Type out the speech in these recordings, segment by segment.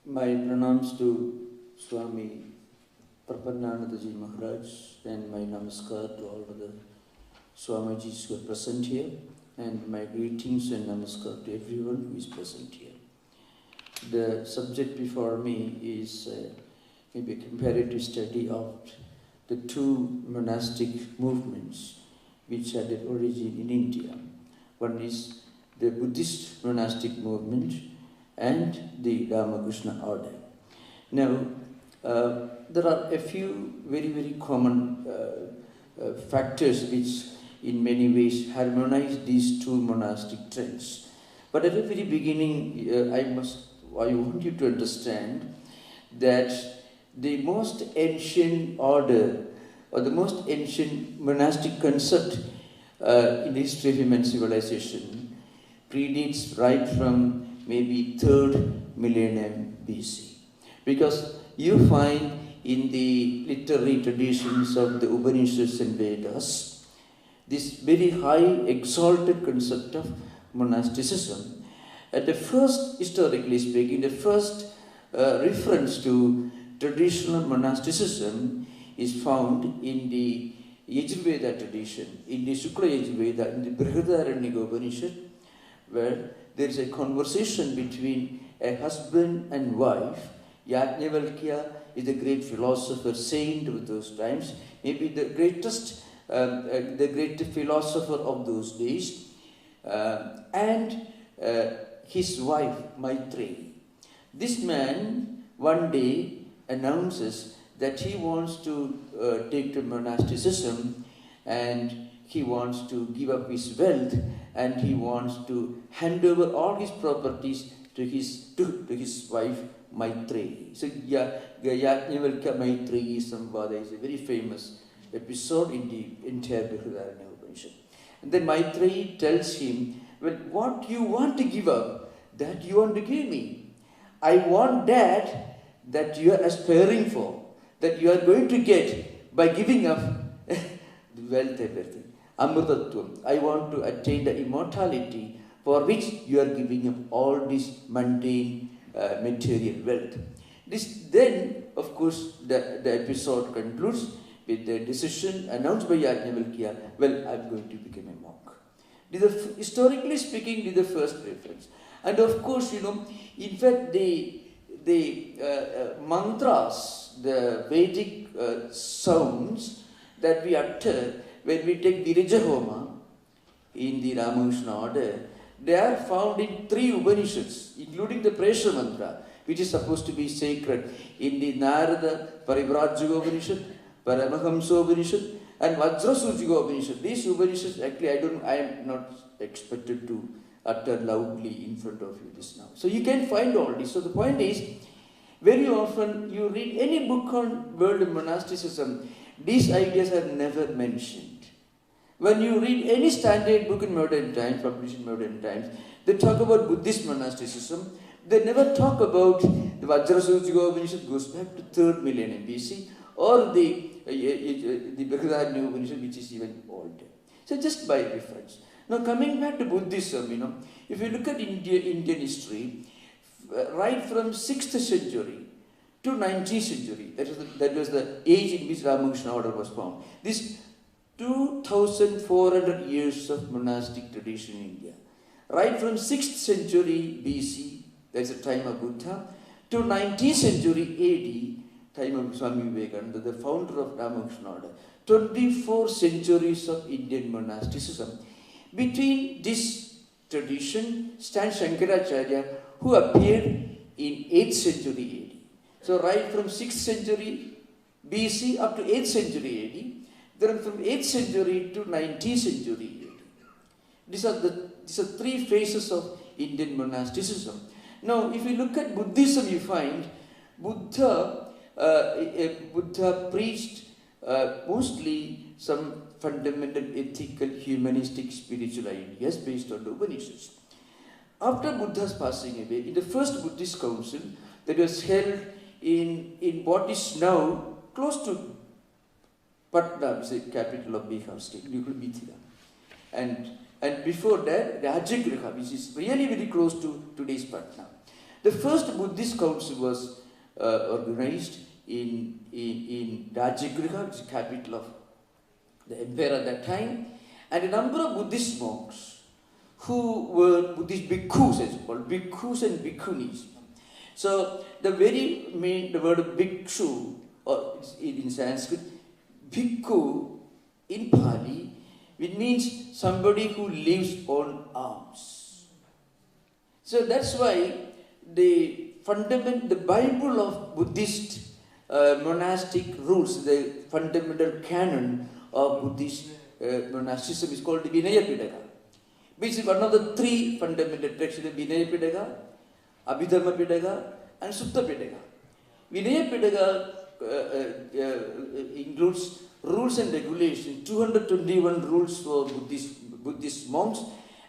My pranams to Swami Tattwamayananda Ji Maharaj and my namaskar to all of the Swamijis who are present here, and my greetings and namaskar to everyone who is present here. The subject before me is maybe a comparative study of the two monastic movements which had their origin in India. One is the Buddhist monastic movement and the Ramakrishna order. Now, there are a few very common factors which in many ways harmonize these two monastic trends. But at the very beginning, I want you to understand that the most ancient order or the most ancient monastic concept in the history of human civilization predates right from maybe 3rd millennium BC. Because you find in the literary traditions of the Upanishads and Vedas this very high exalted concept of monasticism. At the first, historically speaking, the first reference to traditional monasticism is found in the Yajurveda tradition, in the Shukla Yajurveda, in the Brihadaranyaka Upanishad, where there is a conversation between a husband and wife. Yajnavalkya is the great philosopher, saint of those times, maybe the greatest philosopher of those days, and his wife, Maitreyi. This man one day announces that he wants to take to monasticism, and he wants to give up his wealth, and he wants to hand over all his properties to his wife Maitreyi. So Yajnavalkya Maitreyi Samvada is a very famous episode in the entire Brihadaranyaka Upanishad. And then Maitreyi tells him, well, what you want to give up, that you want to give me. I want that you are aspiring for, that you are going to get by giving up the wealth, everything. Amrutatvam. I want to attain the immortality for which you are giving up all this mundane material wealth. Then, of course, the episode concludes with the decision announced by Yajnavalkya, well, I'm going to become a monk. Historically speaking, this is the first reference. And of course, in fact, the mantras, the Vedic sounds that we utter when we take Virija Homa in the Ramakrishna order, they are found in 3 Upanishads, including the Presha mantra, which is supposed to be sacred, in the Narada Parivrajaka Upanishad, Paramahamsa Upanishad, and Vajrasujika Upanishad. These Upanishads, actually, I am not expected to utter loudly in front of you this now. So you can find all this. So the point is, very often you read any book on world monasticism, these ideas are never mentioned. When you read any standard book in modern times, published in modern times, they talk about Buddhist monasticism. They never talk about the Vajrasujika Upanishad goes back to 3rd millennium BC, or the Brihadaranyaka Upanishad, which is even older. So just by reference. Now coming back to Buddhism, if you look at Indian history, right from 6th century to 19th century, that was the age in which Ramakrishna order was formed. This 2,400 years of monastic tradition in India. Right from 6th century BC, that's the time of Buddha, to 19th century AD, time of Swami Vivekananda, the founder of Ramakrishna order. 24 centuries of Indian monasticism. Between this tradition stands Shankaracharya, who appeared in 8th century AD. So right from 6th century BC up to 8th century AD, then from 8th century to 19th century AD. These are 3 phases of Indian monasticism. Now, if you look at Buddhism, you find Buddha preached mostly some fundamental ethical, humanistic, spiritual ideas based on the Upanishads. After Buddha's passing away, in the first Buddhist council that was held in what is now close to Patna, the capital of Bihar state, Mithila. And before that, Rajagriha, which is really very close to today's Patna. The first Buddhist council was organized in Rajagriha, which is the capital of the empire at that time, and a number of Buddhist monks who were Buddhist bhikkhus, as called, bhikkhus and bhikkhunis. So the word bhikshu, or in Sanskrit, bhikkhu in Pali, it means somebody who lives on alms. So that's why the Bible of Buddhist monastic rules, the fundamental canon of Buddhist monasticism is called the Vinaya Pitaka, which is one of the three fundamental texts: Vinaya Pitaka, Abhidharma Pitaka, and Sutta Pitaka. Vinaya Pitaka includes rules and regulations, 221 rules for Buddhist monks,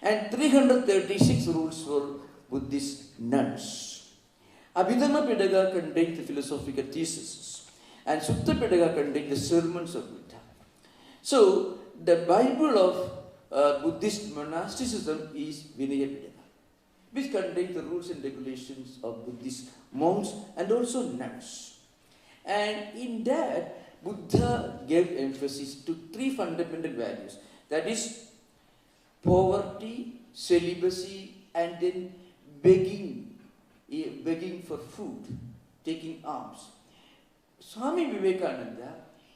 and 336 rules for Buddhist nuns. Abhidharma Pitaka contains the philosophical theses, and Sutta Pitaka contains the sermons of Buddha. So, the Bible of Buddhist monasticism is Vinaya Pitaka, which contains the rules and regulations of Buddhist monks and also nuns. And in that, Buddha gave emphasis to three fundamental values, that is poverty, celibacy, and then begging for food, taking alms. Swami Vivekananda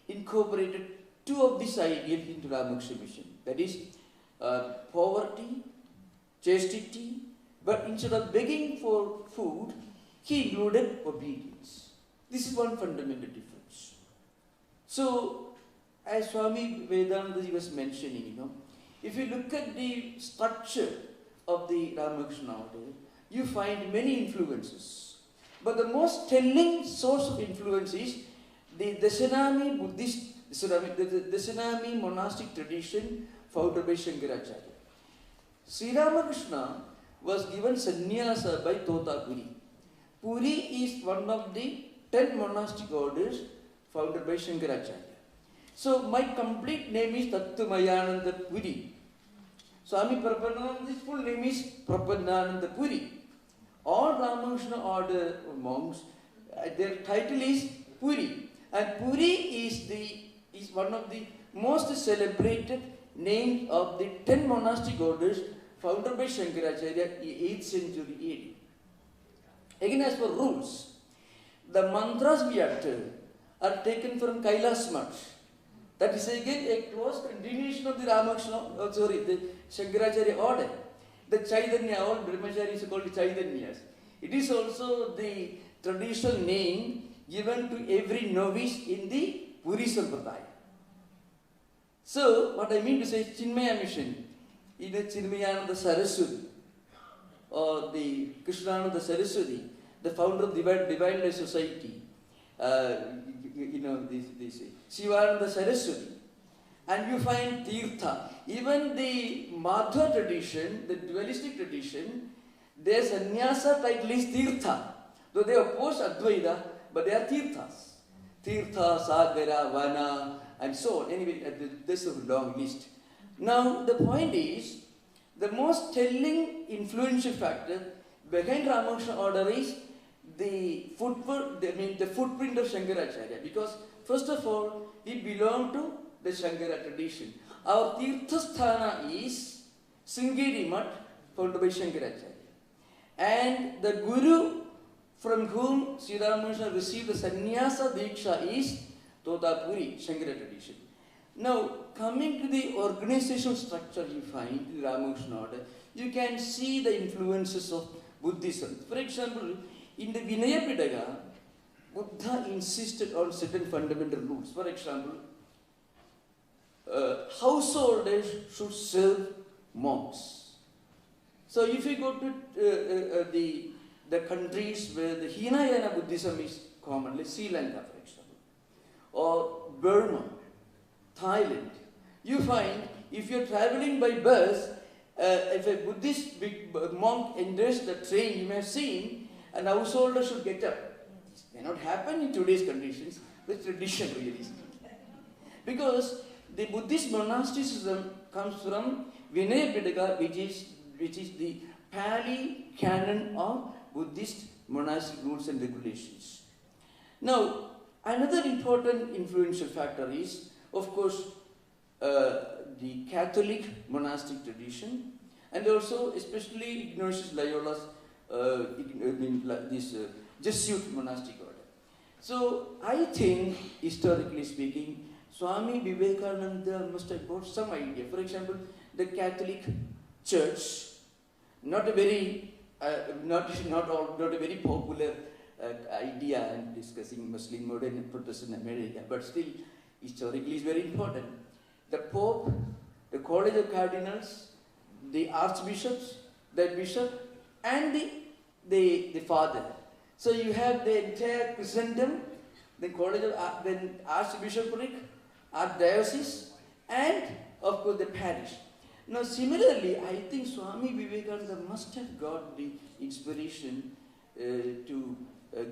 incorporated two of these ideas into Ramakrishna mission, that is poverty, chastity, but instead of begging for food, he included obedience. This is one fundamental difference. So, as Swami Vedananda was mentioning, if you look at the structure of the Ramakrishna order, you find many influences. But the most telling source of influence is the Dashanami Buddhist, the Dashanami monastic tradition founded by Shankaracharya. Sri Ramakrishna was given sannyasa by Tota Puri. Puri is one of the 10 monastic orders founded by Shankaracharya. So my complete name is Tattwamayananda Puri. Swami Prabodhananda's full name is Prabodhananda Puri. All Ramakrishna order monks, their title is Puri. And Puri is one of the most celebrated names of the 10 monastic orders founded by Shankaracharya in 8th century AD. Again, as for rules, the mantras we utter are taken from Kailas Mutt. That is again a close continuation of the the Shankaracharya order. The Chaitanya, all Brahmacharis are called Chaitanyas. It is also the traditional name given to every novice in the Puri Sampradaya. So, what I mean to say, Chinmaya mission, either Chinmayananda Saraswati or the Krishnananda Saraswati, the founder of Divine Life Society, this Shivananda Saraswati, and you find Tirtha. Even the Madhva tradition, the dualistic tradition, their sannyasa title is Tirtha. Though they oppose Advaita, but they are Tirthas. Tirtha, Sagara, Vana, and so on. Anyway, this is a long list. Now, the point is, the most telling influential factor behind Ramakrishna order is the footprint of Shankaracharya. Because, first of all, we belong to the Shankara tradition. Our Tirthasthana is Sringeri Mutt, founded by Shankaracharya. And the Guru from whom Sri Ramakrishna received the Sannyasa Diksha is Tota Puri, Shankara tradition. Now, coming to the organizational structure you find in the Ramakrishna order, you can see the influences of Buddhism. For example, in the Vinaya Pitaka, Buddha insisted on certain fundamental rules. For example, householders should serve monks. So if you go to the countries where the Hinayana Buddhism is common, like Sri Lanka, for example, or Burma, Thailand, you find if you're traveling by bus, if a Buddhist big monk enters the train, you may have seen, an householder should get up. This may not happen in today's conditions, but tradition really is. Because the Buddhist monasticism comes from Vinaya Pitaka, which is the Pali canon of Buddhist monastic rules and regulations. Now, another important influential factor is, of course, the Catholic monastic tradition, and also especially Ignatius Loyola's Jesuit monastic order. So I think, historically speaking, Swami Vivekananda must have got some idea. For example, the Catholic Church, not a very not a very popular idea in discussing Muslim modern and Protestant America, but still historically is very important. The Pope, the College of Cardinals, the archbishops, the bishop, and the father. So you have the entire Christendom, the College of then Archbishopric, Archdiocese, and of course the parish. Now similarly, I think Swami Vivekananda must have got the inspiration to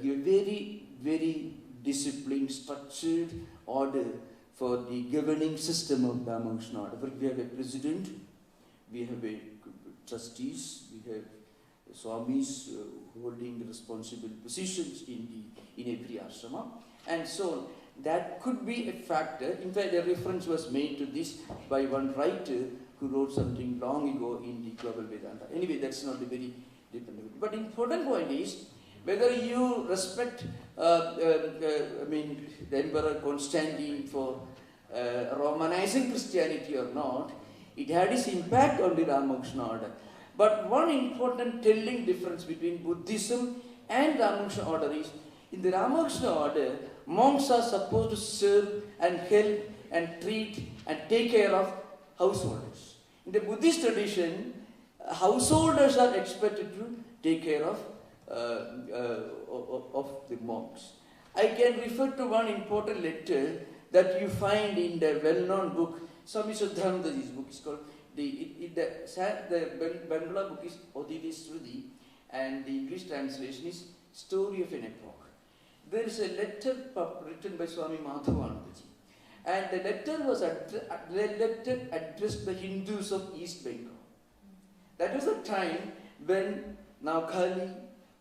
give very, very disciplined, structured order for the governing system of the Ramakrishna order. We have a president, we have a trustees, we have Swamis holding responsible positions in every ashrama, and so on. That could be a factor. In fact, a reference was made to this by one writer who wrote something long ago in the Global Vedanta. Anyway, that's not a very dependable. But important point is, whether you respect, the Emperor Constantine for Romanizing Christianity or not, it had its impact on the Ramakrishna order. But one important telling difference between Buddhism and Ramakrishna order is, in the Ramakrishna order, monks are supposed to serve and help and treat and take care of householders. In the Buddhist tradition, householders are expected to take care of the monks. I can refer to one important letter that you find in the well-known book, Swami Siddhanandaji's book. Is called the Bangla book is Odidi Sruti, and the English translation is Story of an Epoch. There is a letter written by Swami Tattwamayananda, and the letter was addressed the Hindus of East Bengal. That was the time when Naukali,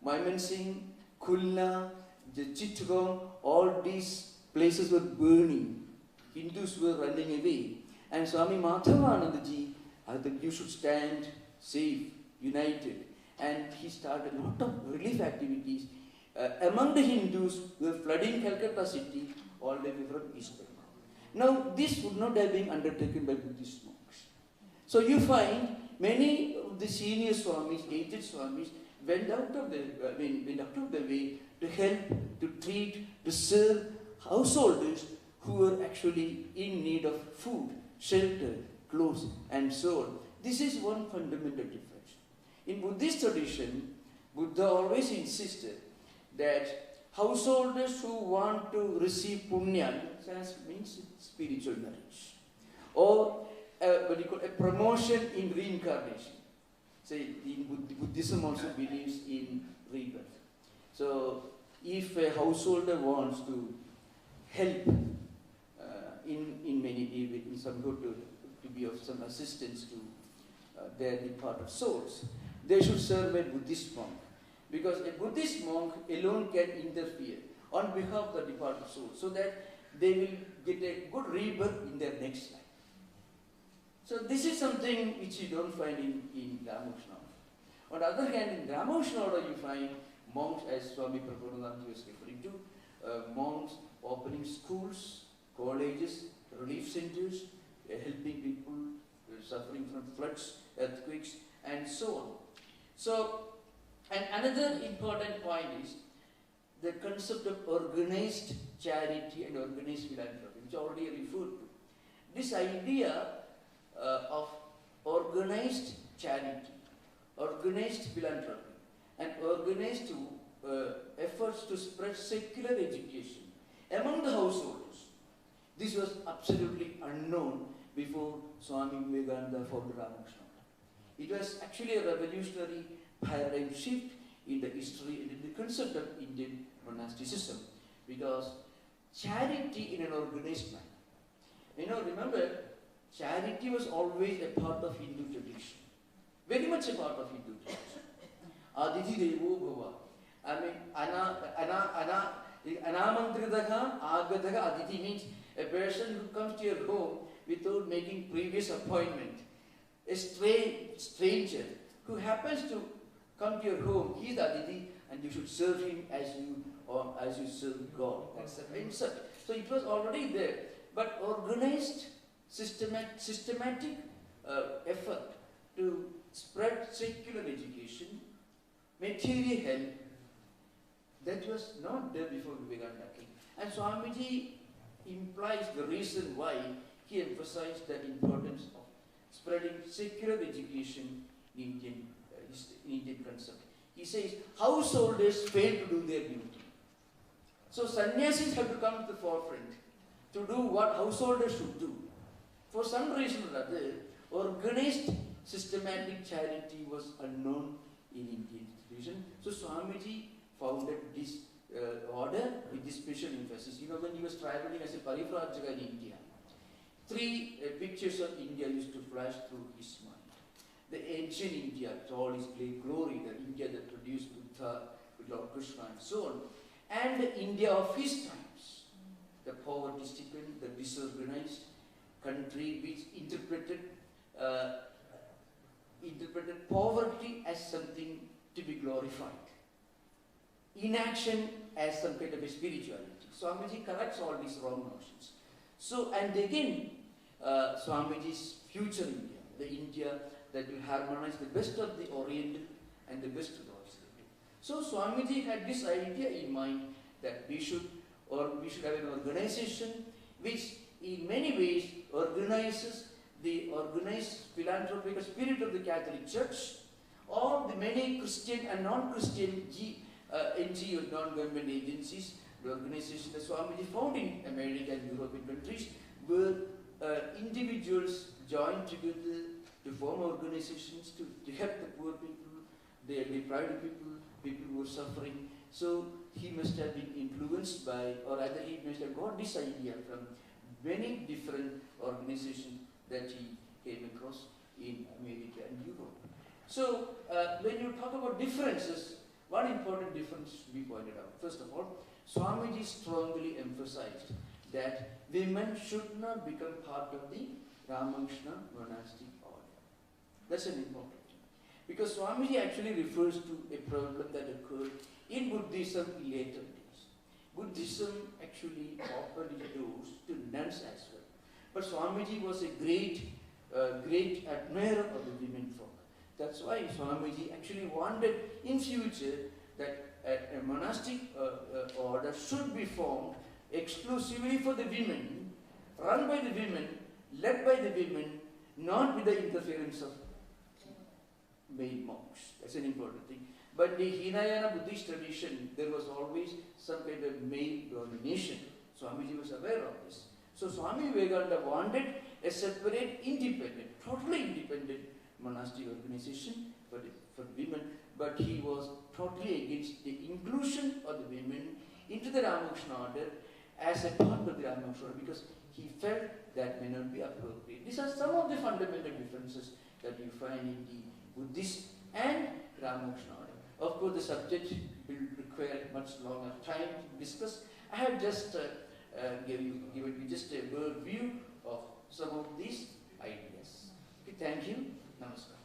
Mymensingh, Khulna, Chittagong, all these places were burning. Hindus were running away. And Swami Tattwamayananda said, you should stand safe, united. And he started a lot of relief activities among the Hindus who were flooding Calcutta city all the way from East Bengal. Now, this would not have been undertaken by Buddhist monks. So you find many of the senior Swamis, aged Swamis, went out of the way to help, to treat, to serve householders who were actually in need of food, shelter, clothes, and so on. This is one fundamental difference. In Buddhist tradition, Buddha always insisted that householders who want to receive punya, means spiritual knowledge, or a promotion in reincarnation. Say, Buddhism also believes in rebirth. So, if a householder wants to help in some good to be of some assistance to their departed souls, they should serve a Buddhist monk, because a Buddhist monk alone can interfere on behalf of the departed soul, so that they will get a good rebirth in their next life. So this is something which you don't find in Ramakrishna. On the other hand, in Ramakrishna order you find monks, as Swami Prabhupada was referring to, monks opening schools, colleges, relief centers, helping people suffering from floods, earthquakes, and so on. So, and another important point is the concept of organized charity and organized philanthropy, which I already referred to. This idea of organized charity, organized philanthropy, and organized efforts to spread secular education among the householders. This was absolutely unknown before Swami Vivekananda formed Ramakrishna. It was actually a revolutionary paradigm shift in the history and in the concept of Indian monasticism, because charity in an organized manner. Remember, charity was always a part of Hindu tradition, very much a part of Hindu tradition. Aditi Devo Bhava. I mean, Anamantridaka, Agadaka, Aditi means a person who comes to your home without making previous appointment. A stranger who happens to come to your home, he is the Aditi, and you should serve him as you serve God. That's the insult. So it was already there. But organized, systematic effort to spread secular education, material help, that was not there before Vivekananda came. And Swamiji implies the reason why he emphasized the importance of spreading secular education in Indian concept. He says, householders fail to do their duty. So sannyasis have to come to the forefront to do what householders should do. For some reason or other, organized systematic charity was unknown in Indian institution. So Swamiji founded this order with this special emphasis. You know, when he was traveling as a parivrajaka in India, three pictures of India used to flash through his mind. The ancient India, with all its great glory, the India that produced Buddha, Lord Krishna and so on, and the India of his times, the poverty-stricken, the disorganized country which interpreted poverty as something to be glorified, inaction as some kind of a spirituality. Swamiji corrects all these wrong notions. So, and again, Swamiji's future India, the India that will harmonize the best of the Oriental and the best of the Occidental. So Swamiji had this idea in mind that we should have an organization which in many ways organizes the organized philanthropic spirit of the Catholic Church, or the many Christian and non-Christian NGOs, non-government agencies, the organizations that Swamiji found in America and European countries, where individuals joined together to form organizations to help the poor people, the deprived people who were suffering. So he must have been influenced by, or rather he must have got this idea from many different organizations that he came across in America and Europe. So when you talk about differences, one important difference should be pointed out. First of all, Swamiji strongly emphasized that women should not become part of the Ramakrishna monastic order. That's an important thing. Because Swamiji actually refers to a problem that occurred in Buddhism in later days. Buddhism actually opened its doors to nuns as well. But Swamiji was a great admirer of the women folk. That's why Swamiji actually wanted in future that a monastic order should be formed exclusively for the women, run by the women, led by the women, not with the interference of male monks. That's an important thing. But the Hinayana Buddhist tradition, there was always some kind of male domination. Swamiji was aware of this. So Swami Vivekananda wanted a separate, independent, totally independent monastic organization for women, but he was totally against the inclusion of the women into the Ramakrishna order as a part of the Ramakrishna order, because he felt that may not be appropriate. These are some of the fundamental differences that you find in the Buddhist and Ramakrishna order. Of course, the subject will require much longer time to discuss. I have just given you just a word view of some of these ideas. Okay, thank you. Namaskar.